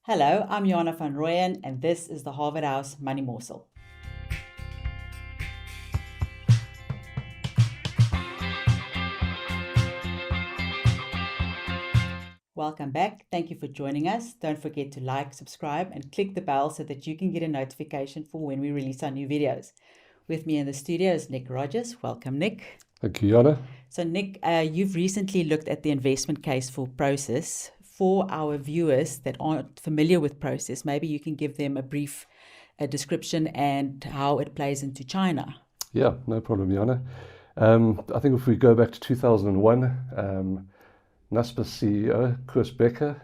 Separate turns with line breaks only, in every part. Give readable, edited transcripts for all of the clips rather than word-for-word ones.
Hello, I'm Jana van Rooyen, and this is the Harvard House Money Morsel. Welcome back. Thank you for joining us. Don't forget to like, subscribe, and click the bell so that you can get a notification for when we release our new videos. With me in the studio is Nick Rogers. Welcome, Nick.
Thank you, Jana.
So, Nick, you've recently looked at the investment case for Process. For our viewers that aren't familiar with Process, maybe you can give them a brief description and how it plays into China.
Yeah, no problem, Jana. I think if we go back to 2001, Naspers CEO, Koos Becker,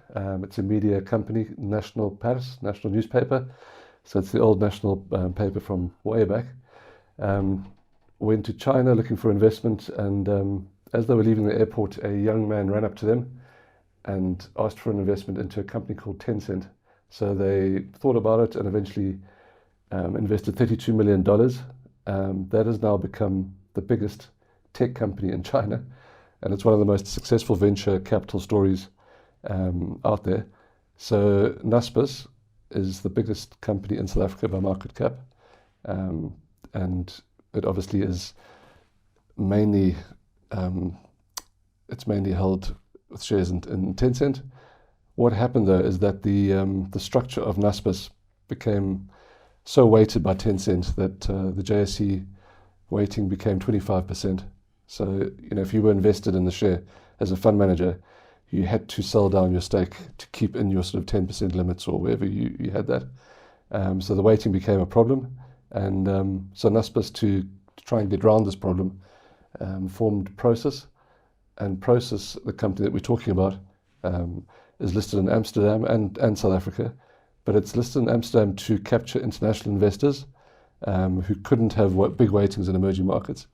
it's a media company, National Paris, national newspaper. So it's the old national paper from way back. Went to China looking for investment, and as they were leaving the airport, a young man ran up to them and asked for an investment into a company called Tencent. So they thought about it and eventually invested $32 million. That has now become the biggest tech company in China, and it's one of the most successful venture capital stories out there. So Naspers is the biggest company in South Africa by market cap, and it obviously is mainly held with shares in Tencent. What happened though is that the structure of Naspers became so weighted by Tencent that the JSE weighting became 25%. So if you were invested in the share as a fund manager, you had to sell down your stake to keep in your sort of 10% limits or wherever you had that. So the weighting became a problem, and so Naspers to try and get around this problem formed Process. And Process, the company that we're talking about, is listed in Amsterdam and South Africa, but it's listed in Amsterdam to capture international investors who couldn't have big weightings in emerging markets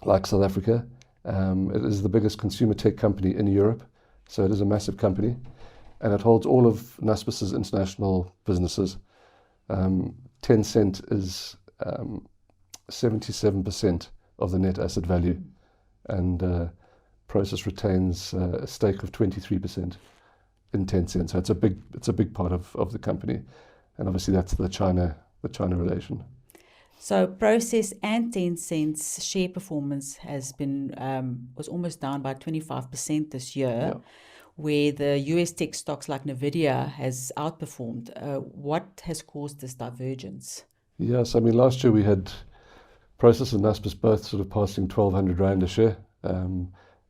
like South Africa. It is the biggest consumer tech company in Europe, so it is a massive company, and it holds all of Naspers' international businesses. Tencent is 77% of the net asset value, and Process retains a stake of 23% in Tencent. So it's a big part of the company, and obviously that's the China relation.
So Process and Tencent's share performance has been was almost down by 25% this year, where the US tech stocks like Nvidia has outperformed. What has caused this divergence?
Yes, I mean last year we had Process and Naspers both sort of passing 1,200 rand a share.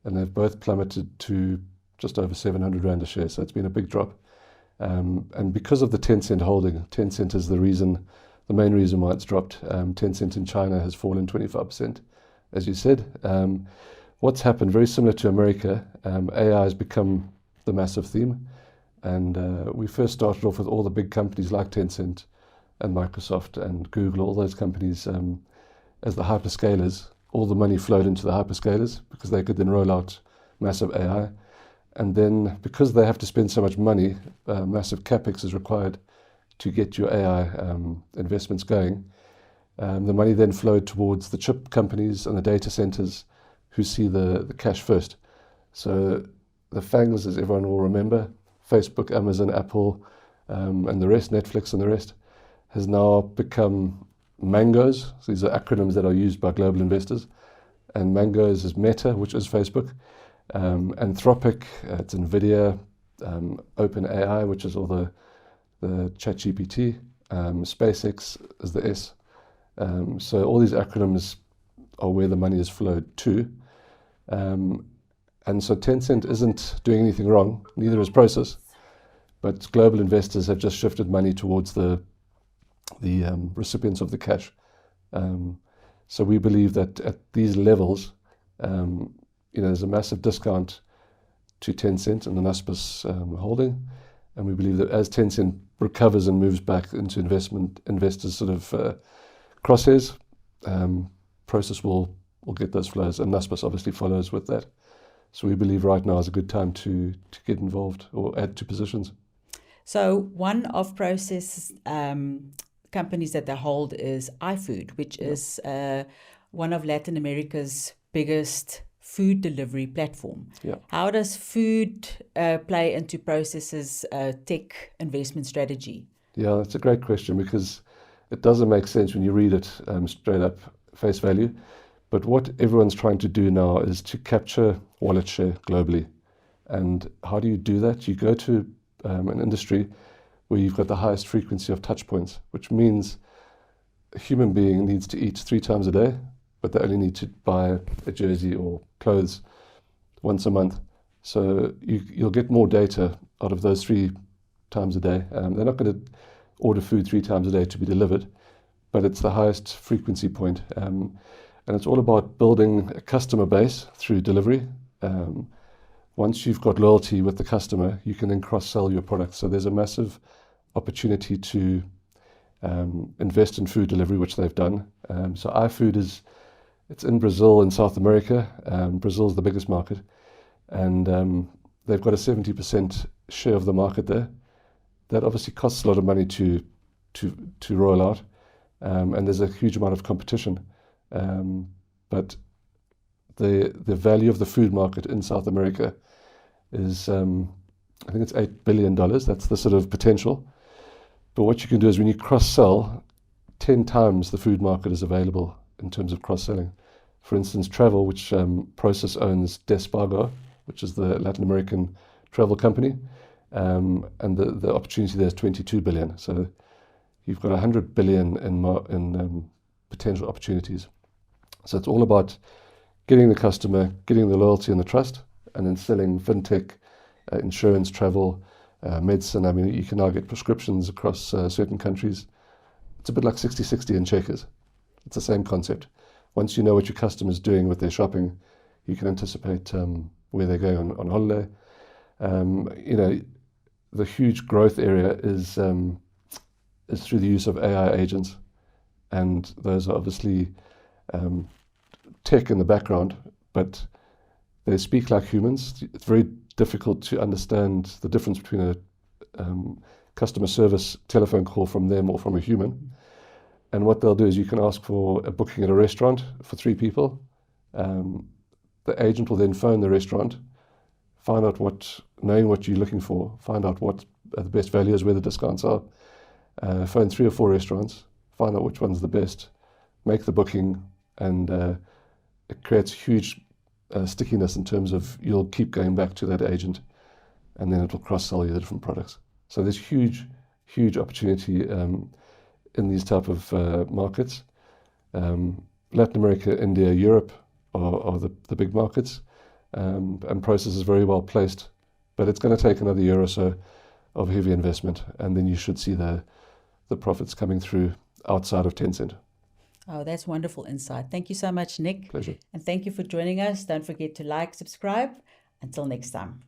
And they've both plummeted to just over 700 rand a share, so it's been a big drop. And because of the Tencent holding, Tencent is the main reason why it's dropped. Tencent in China has fallen 25%, as you said. What's happened, very similar to America, AI has become the massive theme. And we first started off with all the big companies like Tencent and Microsoft and Google, all those companies as the hyperscalers. All the money flowed into the hyperscalers because they could then roll out massive AI. And then because they have to spend so much money, massive capex is required to get your AI investments going. The money then flowed towards the chip companies and the data centers who see the cash first. So the FANGs, as everyone will remember, Facebook, Amazon, Apple, and the rest, Netflix and the rest, has now become Mangoes. So these are acronyms that are used by global investors. And Mangoes is Meta, which is Facebook. Anthropic, it's Nvidia. OpenAI, which is all the ChatGPT. SpaceX is the S. So all these acronyms are where the money has flowed to. And so Tencent isn't doing anything wrong, neither is Process. But global investors have just shifted money towards the recipients of the cash. So we believe that at these levels, there's a massive discount to Tencent and the Naspers holding, and we believe that as Tencent recovers and moves back into investors sort of crosshairs, Process will get those flows, and Naspers obviously follows with that. So we believe right now is a good time to get involved or add to positions.
So one of Process companies that they hold is iFood, which is one of Latin America's biggest food delivery platform.
Yeah.
How does food play into Process's tech investment strategy?
Yeah, that's a great question, because it doesn't make sense when you read it straight up face value. But what everyone's trying to do now is to capture wallet share globally. And how do you do that? You go to an industry where you've got the highest frequency of touch points, which means a human being needs to eat 3 times a day, but they only need to buy a jersey or clothes once a month. So you'll get more data out of those 3 times a day. They're not going to order food 3 times a day to be delivered, but it's the highest frequency point. And it's all about building a customer base through delivery. Once you've got loyalty with the customer, you can then cross-sell your products. So there's a massive opportunity to invest in food delivery, which they've done. So iFood it's in Brazil and South America. Brazil's the biggest market, and they've got a 70% share of the market there. That obviously costs a lot of money to roll out, and there's a huge amount of competition. But the value of the food market in South America is, I think it's $8 billion. That's the sort of potential. But what you can do is when you cross-sell, 10 times the food market is available in terms of cross-selling. For instance, travel, which Process owns Despago, which is the Latin American travel company, and the opportunity there is 22 billion. So you've got 100 billion in potential opportunities. So it's all about getting the customer, getting the loyalty and the trust, and then selling fintech, insurance, travel, medicine. I mean, you can now get prescriptions across certain countries. It's a bit like 60/60 in checkers. It's the same concept. Once you know what your customer's doing with their shopping, you can anticipate where they're going on holiday. The huge growth area is through the use of AI agents, and those are obviously tech in the background, but they speak like humans. It's very difficult to understand the difference between a customer service telephone call from them or from a human. And what they'll do is you can ask for a booking at a restaurant for 3 people. The agent will then phone the restaurant, find out knowing what you're looking for, find out what the best value is, where the discounts are, phone 3 or 4 restaurants, find out which one's the best, make the booking, and it creates huge stickiness in terms of you'll keep going back to that agent, and then it'll cross-sell you the different products. So there's huge, huge opportunity in these type of markets. Latin America, India, Europe are the big markets, and Process is very well placed, but it's going to take another year or so of heavy investment, and then you should see the profits coming through outside of Tencent.
Oh, that's wonderful insight. Thank you so much, Nick.
Pleasure.
And thank you for joining us. Don't forget to like, subscribe. Until next time.